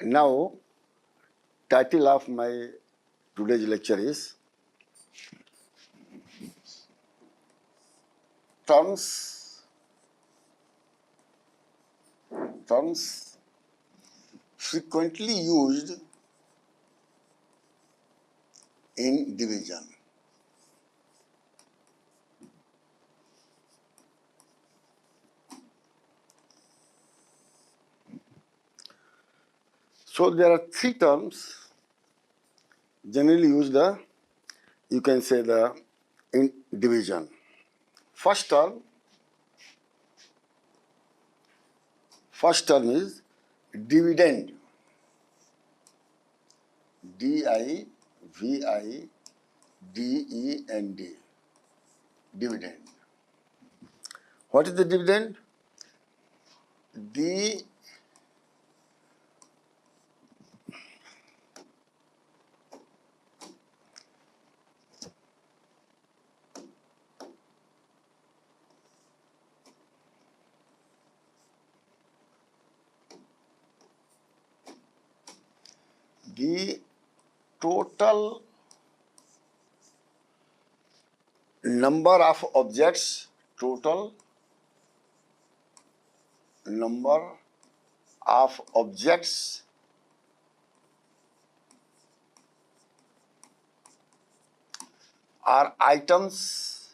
Now, title of my today's lecture is terms frequently used in division. So there are three terms generally used you can say in division. First term is dividend. D-I-V-I-D-E-N-D. Dividend. What is the dividend? The total number of objects, total number of objects or items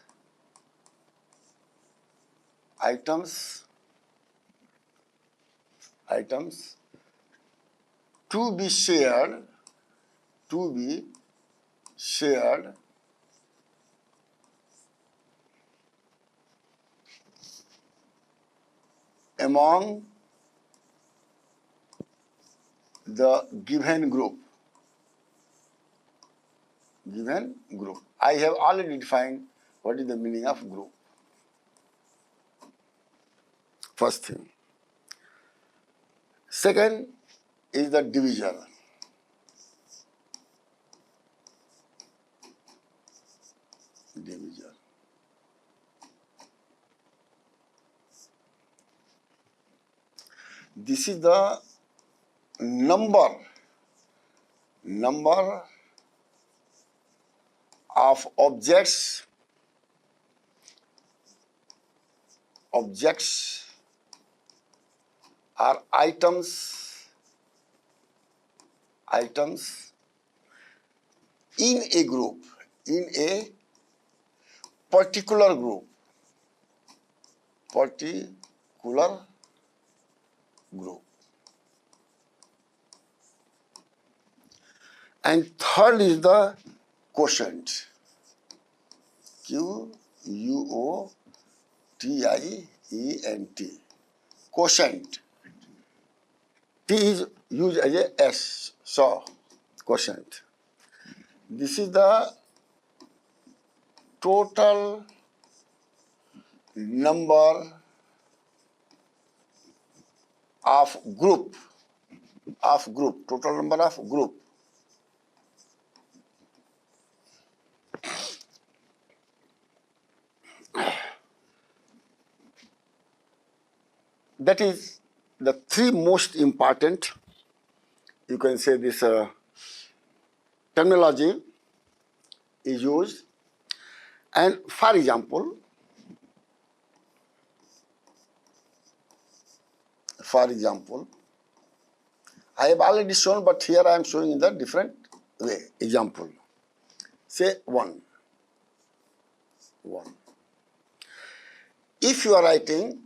to be shared among the given group. I have already defined what is the meaning of group. First thing. Second is the divisor. This is the number of objects or items in a group, in a particular group. And third is the quotient. Q-U-O-T-I-E-N-T. Quotient. T is used as a S, so quotient. This is the total number of group, total number of group. That is the three most important, you can say this terminology is used. And for example, I have already shown, but here I am showing in the different way. Example, say 1. If you are writing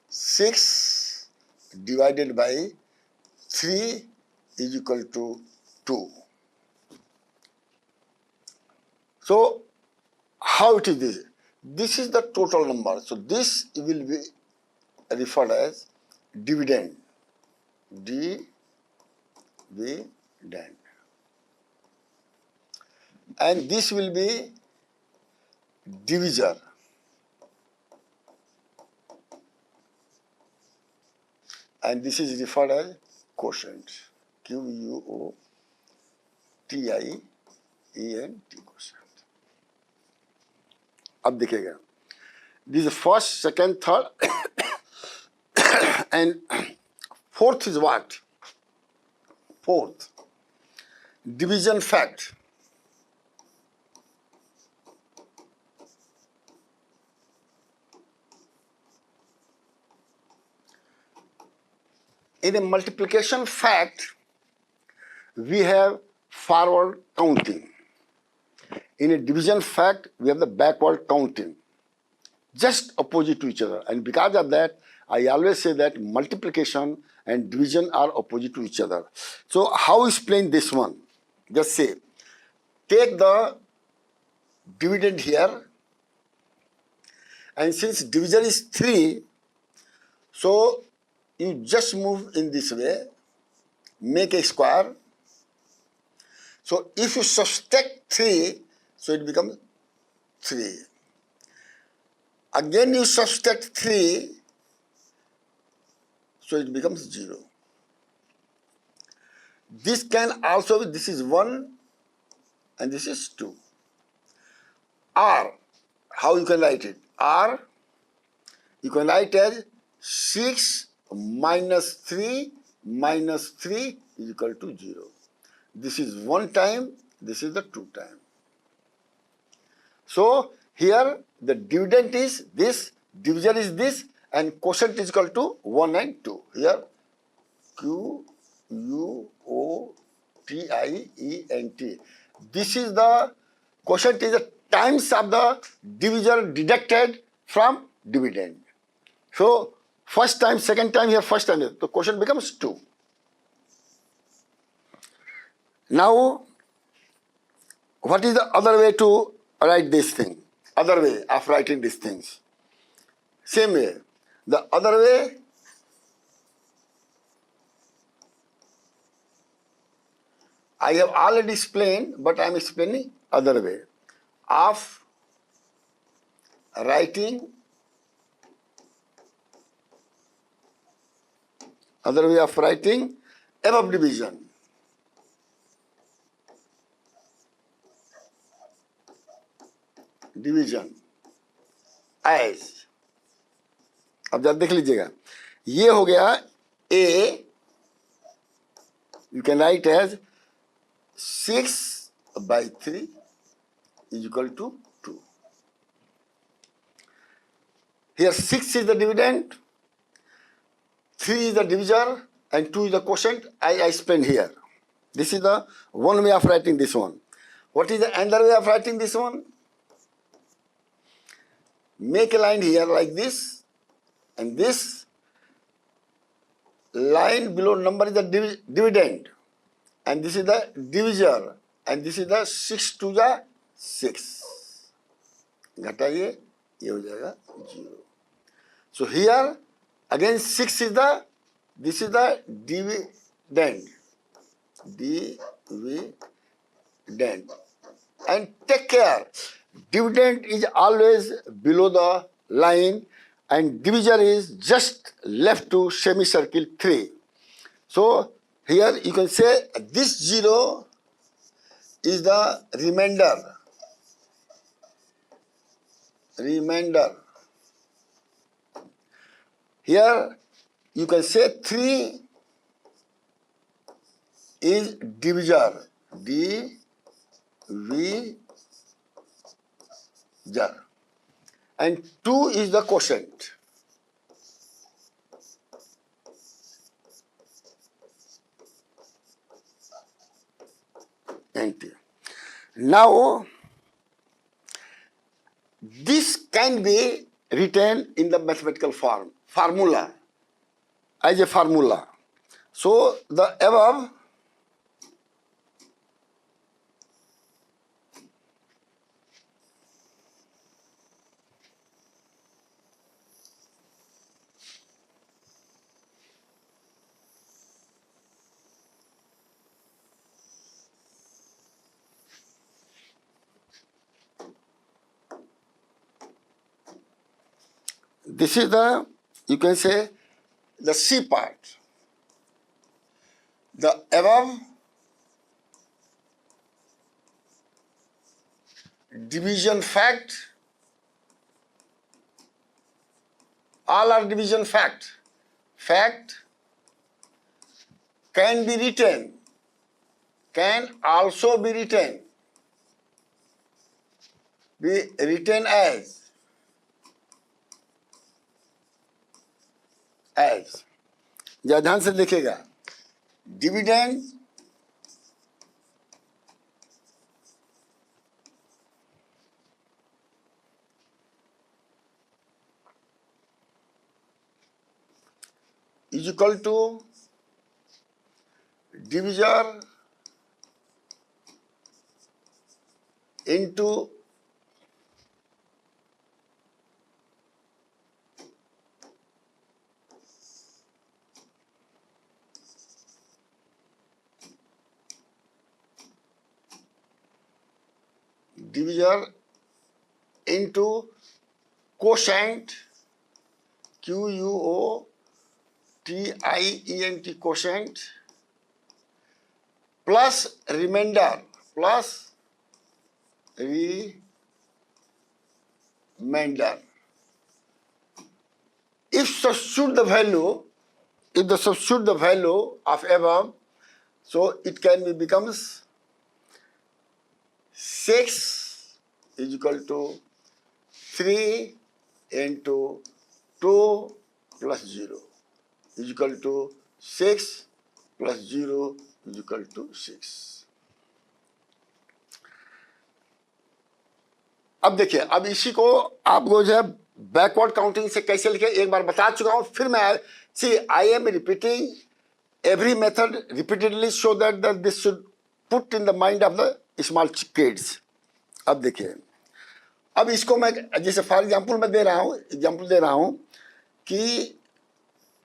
6 divided by 3 is equal to 2. So, how it is this? This is the total number. So, this will be referred as dividend. Dividend. And this will be divisor. And this is referred as quotient. Q-U-O-T-I-E-N-T, quotient. अब देखिएगा. This is first, second, third, and fourth is what? Fourth, division fact. In a multiplication fact, we have forward counting. In a division fact, we have the backward counting. Just opposite to each other. And because of that, I always say that multiplication and division are opposite to each other. So how explain this one? Just say, take the dividend here, and since divisor is 3, so you just move in this way, make a square. So if you subtract 3, so it becomes 3. Again you subtract 3, so it becomes 0. This can also be, this is 1 and this is 2. Or, how you can write it? Or, you can write as 6 minus 3 minus 3 is equal to 0. This is 1 time, this is the 2 time. So, here the dividend is this, divisor is this, and quotient is equal to 1 and 2. Here, Q, U, O, T, I, E, N, T. This is the quotient is the times of the divisor deducted from dividend. So, first time, second time, here first time, the quotient becomes 2. Now, what is the other way to write this thing? Other way of writing these things? Same way. The other way, I have already explained, but I am explaining other way of writing. Other way of writing above division. Division as, अब जरा देख लीजिएगा, ये हो गया A, you can write as 6 by 3 is equal to 2. Here 6 is the dividend, 3 is the divisor, and 2 is the quotient. I explained here. This is the one way of writing this one. What is the another way of writing this one? Make a line here like this, and this line below number is the dividend, and this is the divisor, and this is the 6 to the 6. घटाइए, ये हो जाएगा 0. So here again 6 is the, this is the dividend, dividend, and take care. Dividend is always below the line and divisor is just left to semicircle 3. So here you can say this 0 is the remainder. Here you can say 3 is divisor, and 2 is the quotient. Now, this can be written in the mathematical formula, as a formula. So, the above this is the, you can say, the C part. The above division fact, all are division fact, can be written can also be written as या ध्यान से लिखेगा dividend is equal to divisor into quotient QUOTIENT quotient plus remainder if substitute the value of above, so it can be becomes 6 is equal to 3 into 2 plus 0 is equal to 6 plus 0 is equal to 6. अब देखिए, अब इसी को आपको जो है backward counting से कैसे लिखे एक बार बता चुका हूं, फिर मैं I am repeating every method repeatedly so that this should put in the mind of the small kids. अब देखिए, अब इसको मैं जैसे फॉर एग्जाम्पल मैं एग्जाम्पल दे रहा हूं कि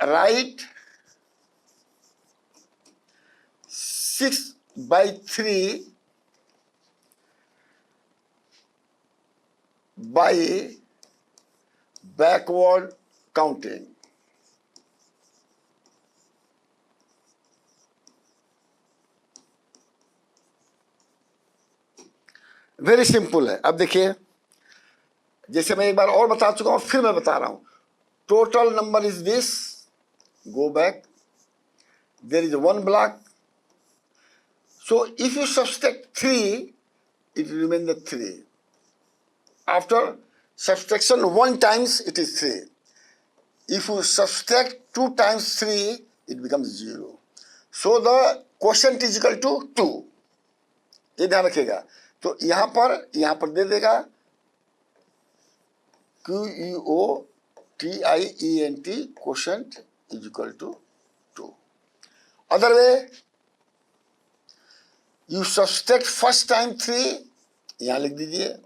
right 6/3 by backward counting. Very simple है. अब देखिए, जैसे मैं एक बार और बता चुका हूं, फिर मैं बता रहा हूं. Total number is this, go back, there is one block, so if you subtract 3 it will remain the 3. After subtraction 1 times it is 3. If you subtract 2 times 3 it becomes 0. So the quotient is equal to 2. ये ध्यान रखिएगा. तो यहां पर दे देगा QUOTIENT quotient is equal to 2. Other way, you subtract first time 3, यहां लिख दीजिए,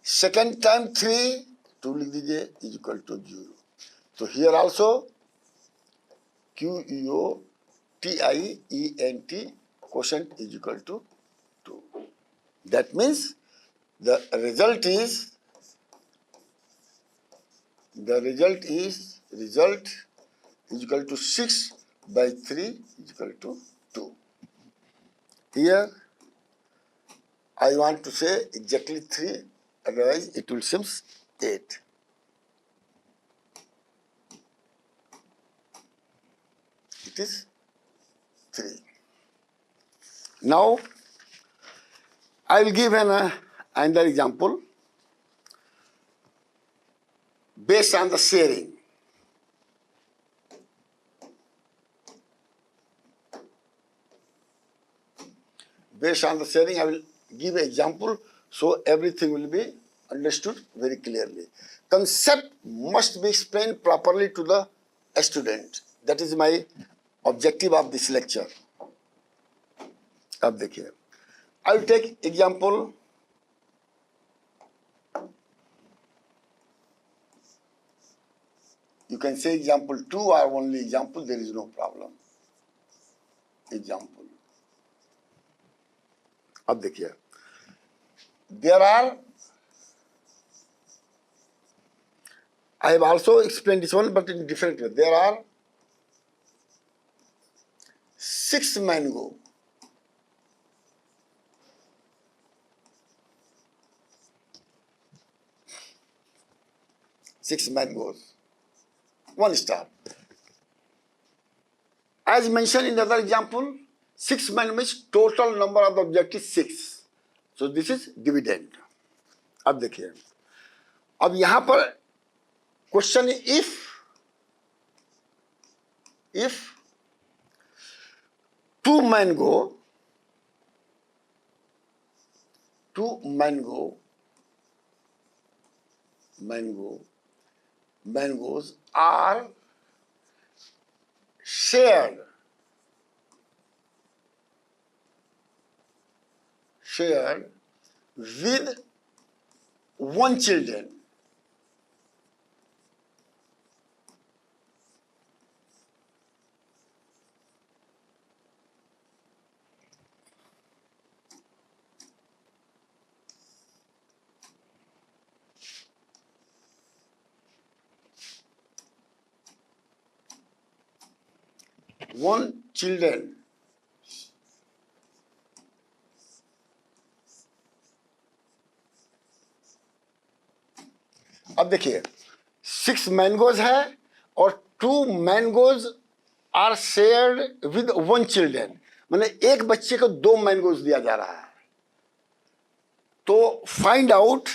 second time 3, 2 लिख दीजिए, is equal to 0. So here also QUOTIENT quotient is equal to 2. That means the result is equal to 6/3 is equal to 2. Here I want to say exactly 3, otherwise it will seem 8. It is 3. Now I will give another example based on the sharing. Based on the sharing, I will give an example so everything will be understood very clearly. Concept must be explained properly to the student. That is my objective of this lecture. अब देखिए, I will take example. You can say example 2 or only example, there is no problem. Example. अब देखिए, there are, I have also explained this one but in different way. There are 6 mango. 6 mangoes. 1 star. As mentioned in the other example, 6 man means total number of the object is 6. So this is dividend. अब देखिए, अब यहां पर question if two mangoes are shared with one children, अब देखिए 6 mangoes है और 2 mangoes are shared with 1 children, माने एक बच्चे को 2 मैंगोज दिया जा रहा है। तो find out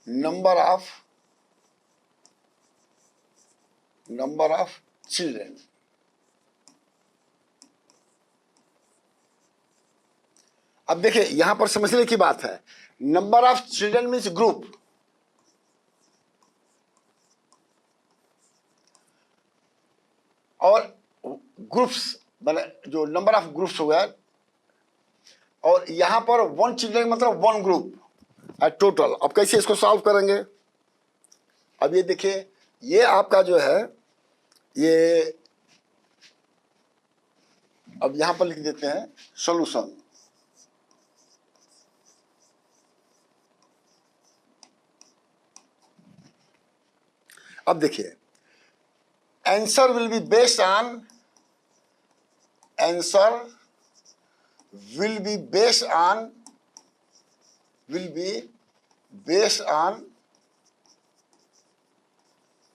number of children। अब देखिए यहां पर समझने की बात है, number of children means group, और ग्रुप्स माने जो नंबर ऑफ ग्रुप्स हो गया, और यहां पर 1 चिल्ड्रन मतलब 1 ग्रुप टोटल। अब कैसे इसको सॉल्व करेंगे? अब ये देखिए, ये आपका जो है ये, अब यहां पर लिख देते हैं सॉल्यूशन। अब देखिए, answer will be based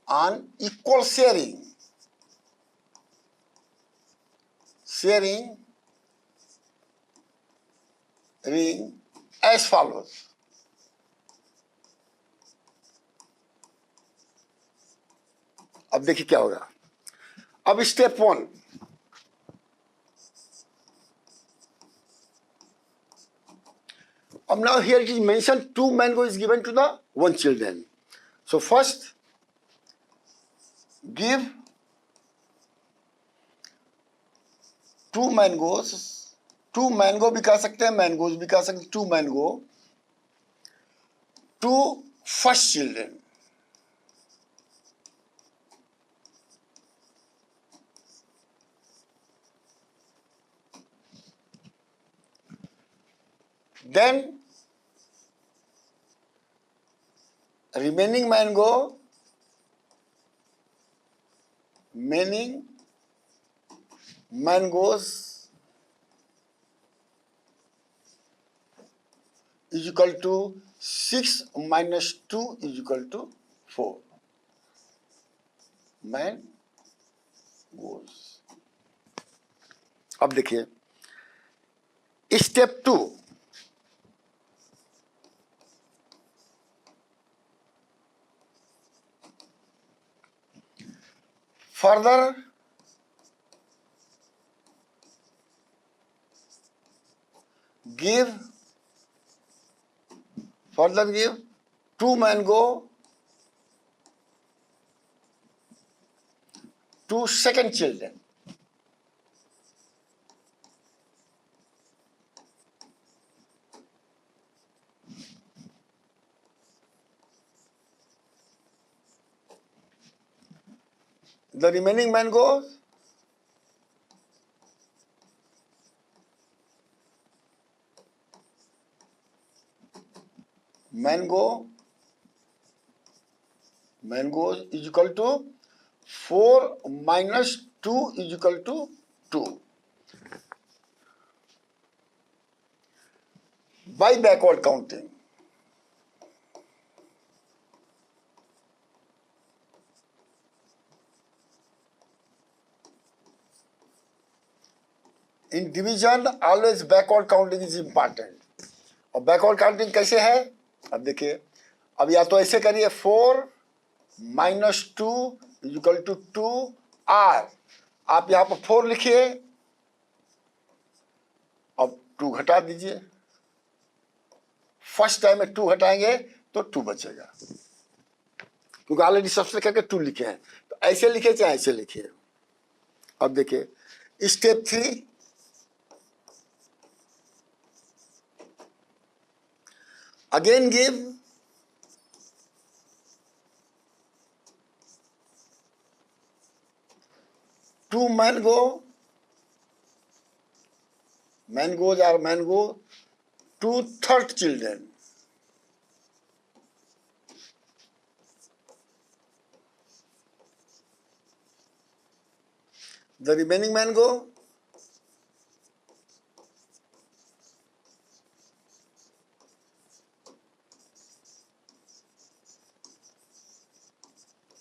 on equal sharing as follows। अब देखिए क्या होगा। अब step 1, now here it is mentioned 2 mango is given to the 1 children. So first give 2 mangoes, 2 mango भी कह सकते हैं, mangoes भी कह सकते हैं, 2 mango to first children। Then remaining mangoes is equal to 6 minus 2 is equal to 4 mangoes। अब देखिए step 2, further give 2 mango to second children। The remaining mango mangoes is equal to 4 minus 2 is equal to 2 by backward counting। In division always backward counting is important. और backward counting कैसे है, अब देखिए, अब या तो ऐसे करिए 4 माइनस 2 इक्वल टू 2 आर, आप यहां पर 4 लिखिए, अब 2 घटा दीजिए, फर्स्ट टाइम में 2 घटाएंगे तो 2 बचेगा, क्योंकि ऑलरेडी सबसे करके 2 लिखे हैं, तो ऐसे लिखे चाहे ऐसे लिखिए। अब देखिए step 3, again give two mangoes or mango to third children. The remaining mango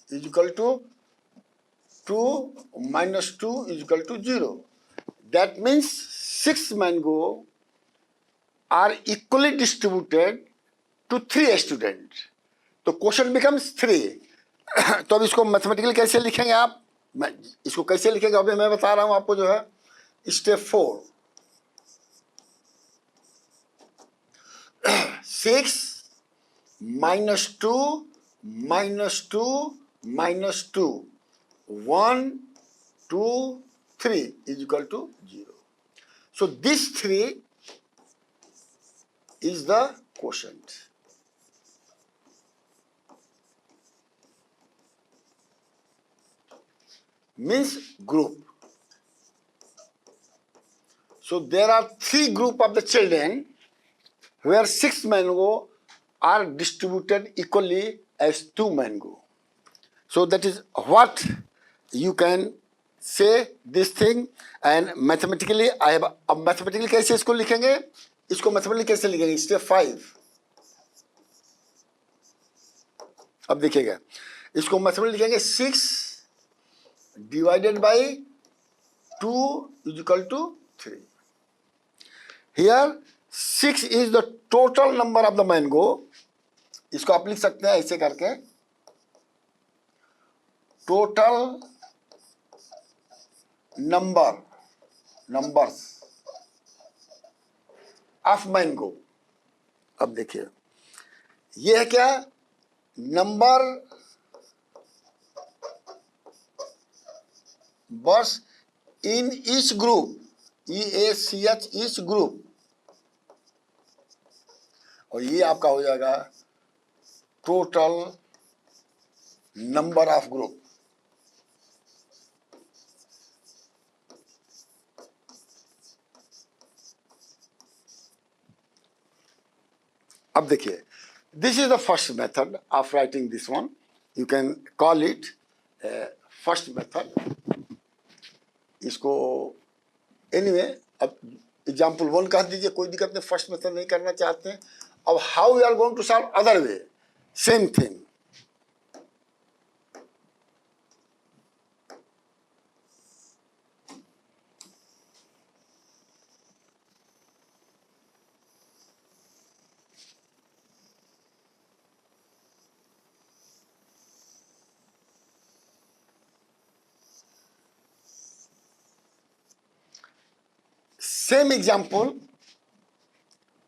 is equal to 2 minus 2 is equal to 0. That means 6 mango are equally distributed to 3 students. तो क्वेश्चन becomes 3. तो अब इसको मैथमेटिकली कैसे लिखेंगे आप, मैं इसको कैसे लिखेंगे अभी मैं बता रहा हूं आपको, जो है step 4, 6 minus 2 minus 2 minus 2 1 2 3 is equal to 0. So this 3 is the quotient. Means group. So there are 3 group of the children where 6 mango are distributed equally as 2 mango. So that is what you can say this thing, and mathematically I have, अब mathematically कैसे इसको लिखेंगे, इसको mathematically कैसे लिखेंगे, step 5, अब देखिएगा, इसको mathematically लिखेंगे 6 divided by 2 is equal to 3. Here 6 is the total number of the mango, इसको आप लिख सकते हैं ऐसे करके, टोटल नंबर्स ऑफ मैंगो। अब देखिए ये है क्या, नंबर बस in each group, EACH each group, और ये आपका हो जाएगा टोटल नंबर ऑफ ग्रुप। अब देखिए, this is the first method of writing this one, you can call it first method. इसको एनीवे अब एग्जाम्पल 1 कह दीजिए, कोई दिक्कत नहीं, फर्स्ट मेथड नहीं करना चाहते हैं। अब how we are going to solve other way, same thing, same example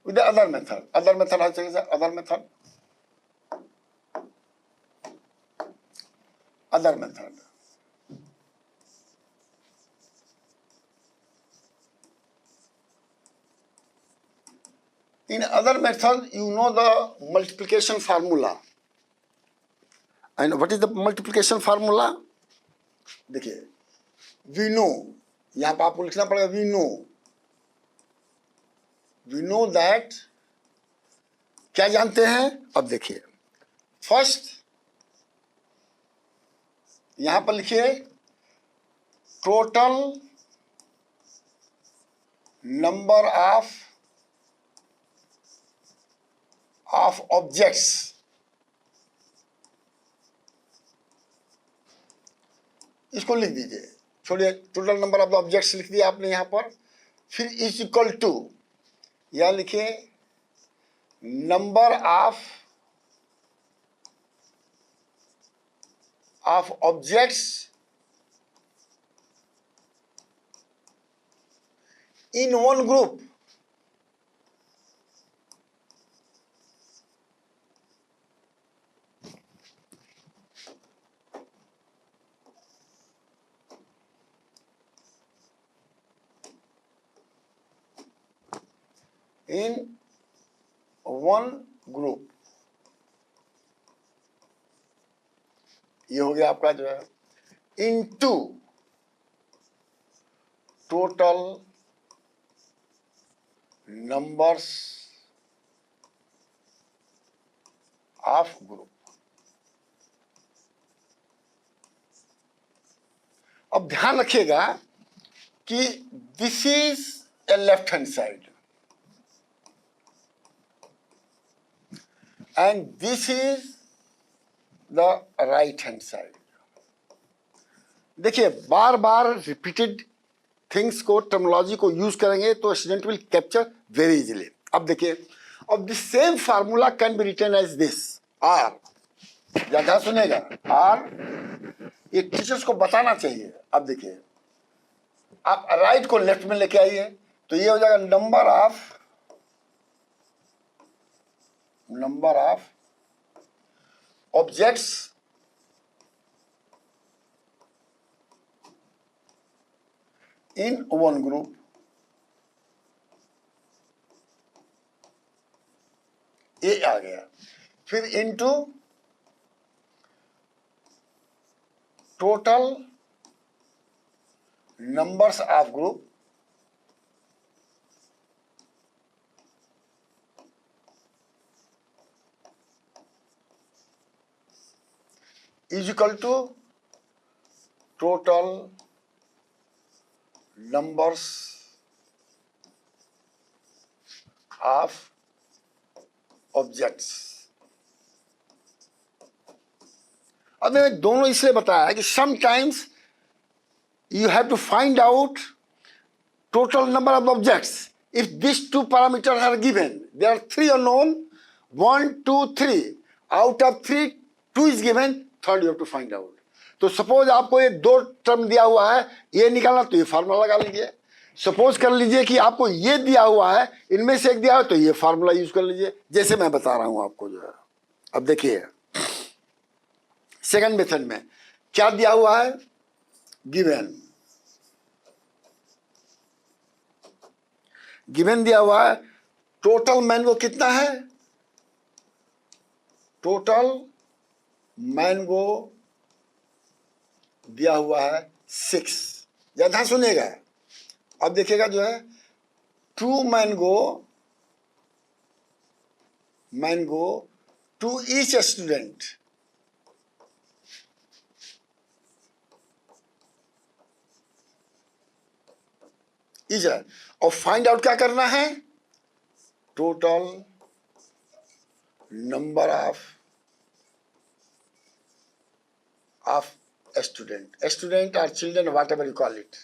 with the other method. Other method how to say other method? Other method. In other method, you know the multiplication formula. And what is the multiplication formula? देखिए, we know, यहाँ पर आपको लिखना पड़ेगा we know. We know that, क्या जानते हैं, अब देखिए, फर्स्ट यहां पर लिखिए टोटल नंबर ऑफ ऑब्जेक्ट्स, इसको लिख दीजिए, छोड़िए, total number of the objects लिख दिया आपने यहां पर, फिर इज इक्वल टू, यहां लिखे number of objects in one group. In one group, ये हो गया आपका जो है into total numbers of group. अब ध्यान रखिएगा कि this is a left hand side and this is the right hand side. देखिए, बार बार रिपीटेड थिंग्स को, टर्मिनोलॉजी को यूज करेंगे तो student will capture very easily. अब देखिए, अब this same formula can be written as this R. ज्यादा सुनेगा, आर ये टीचर्स को बताना चाहिए। अब देखिए, आप राइट को लेफ्ट में लेके आइए तो ये हो जाएगा number of objects in one group ए आ गया, फिर into total numbers of group is equal to total numbers of objects. अब मैंने दोनों इसलिए बताया है कि sometimes you have to find out total number of objects. If these two parameters are given, there are three unknown, 1, 2, 3. Out of 3, 2 is given, third you have to find out. तो suppose आपको ये दो term दिया हुआ है, ये निकालना तो ये फार्मूला लगा लीजिए। सपोज कर लीजिए कि आपको ये दिया हुआ है, इनमें से एक दिया है तो ये फार्मूला यूज कर लीजिए, जैसे मैं बता रहा हूं आपको जो है। अब देखिए, सेकंड मेथड में क्या दिया हुआ है, गिवन दिया हुआ है टोटल मैंगो कितना है, टोटल मैंगो दिया हुआ है 6। ज्यादा सुनेगा। अब देखिएगा जो है 2 मैंगो टू ईच स्टूडेंट। इधर और फाइंड आउट क्या करना है, टोटल नंबर ऑफ स्टूडेंट और children, what ever you call it,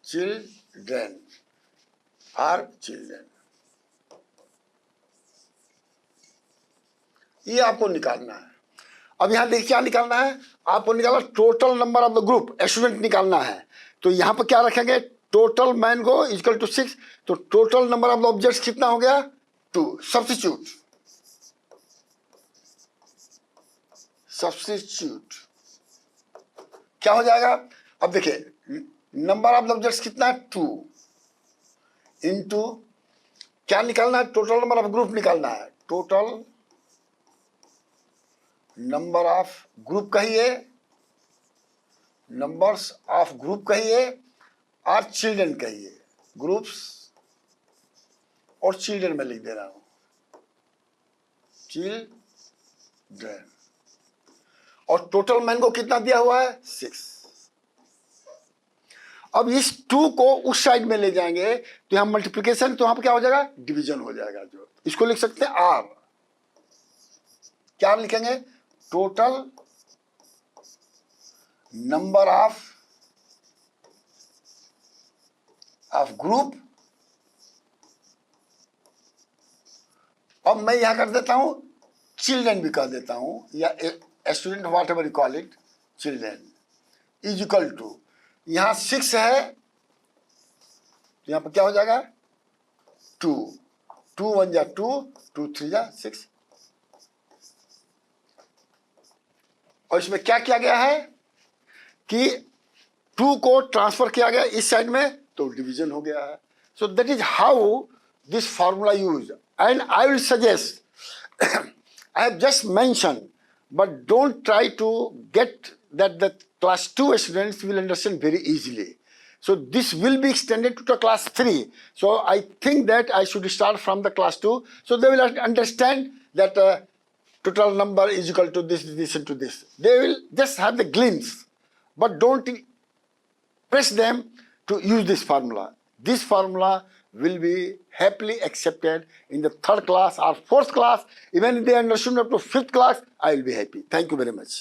children. ये आपको निकालना है। अब यहां देखिए क्या निकालना है, आपको निकालना total number of the group student निकालना है। तो यहां पर क्या रखेंगे, टोटल मैंगो इक्वल टू 6, तो total number of the objects कितना हो गया, 2। सब्स्टिट्यूट क्या हो जाएगा। अब देखिए, नंबर ऑफ द ऑब्जेक्ट्स कितना है, 2 इनटू क्या निकालना है, टोटल नंबर ऑफ ग्रुप निकालना है। टोटल नंबर ऑफ ग्रुप कहिए, नंबर्स ऑफ ग्रुप कहिए और चिल्ड्रन कहिए। ग्रुप्स और चिल्ड्रन में लिख दे रहा हूं, चिल्ड्रन। और टोटल मैंगो कितना दिया हुआ है, 6। अब इस 2 को उस साइड में ले जाएंगे तो यहां मल्टीप्लिकेशन, तो यहां पर क्या हो जाएगा, डिवीजन हो जाएगा। जो इसको लिख सकते हैं आर। क्या लिखेंगे, टोटल नंबर ऑफ ग्रुप अब मैं यहाँ कर देता हूँ चिल्ड्रेन भी कर देता हूँ, या student whatever you call it, children is equal to, यहाँ 6 है, यहाँ पर क्या हो जाएगा 2, 2 1 जा 2, 2 3 जा 6। और इसमें क्या किया गया है कि 2 को ट्रांसफर किया गया इस साइड में, तो डिवीजन हो गया है। So that is how this formula use, and I will suggest, I have just mentioned, but don't try to get that the class 2 students will understand very easily. So this will be extended to the class 3. So I think that I should start from the class 2. So they will understand that total number is equal to this, this and to this. They will just have the glimpse, but don't press them to use this formula. This formula will be happily accepted in the 3rd class or 4th class. Even if they understood up to 5th class, I will be happy. Thank you very much.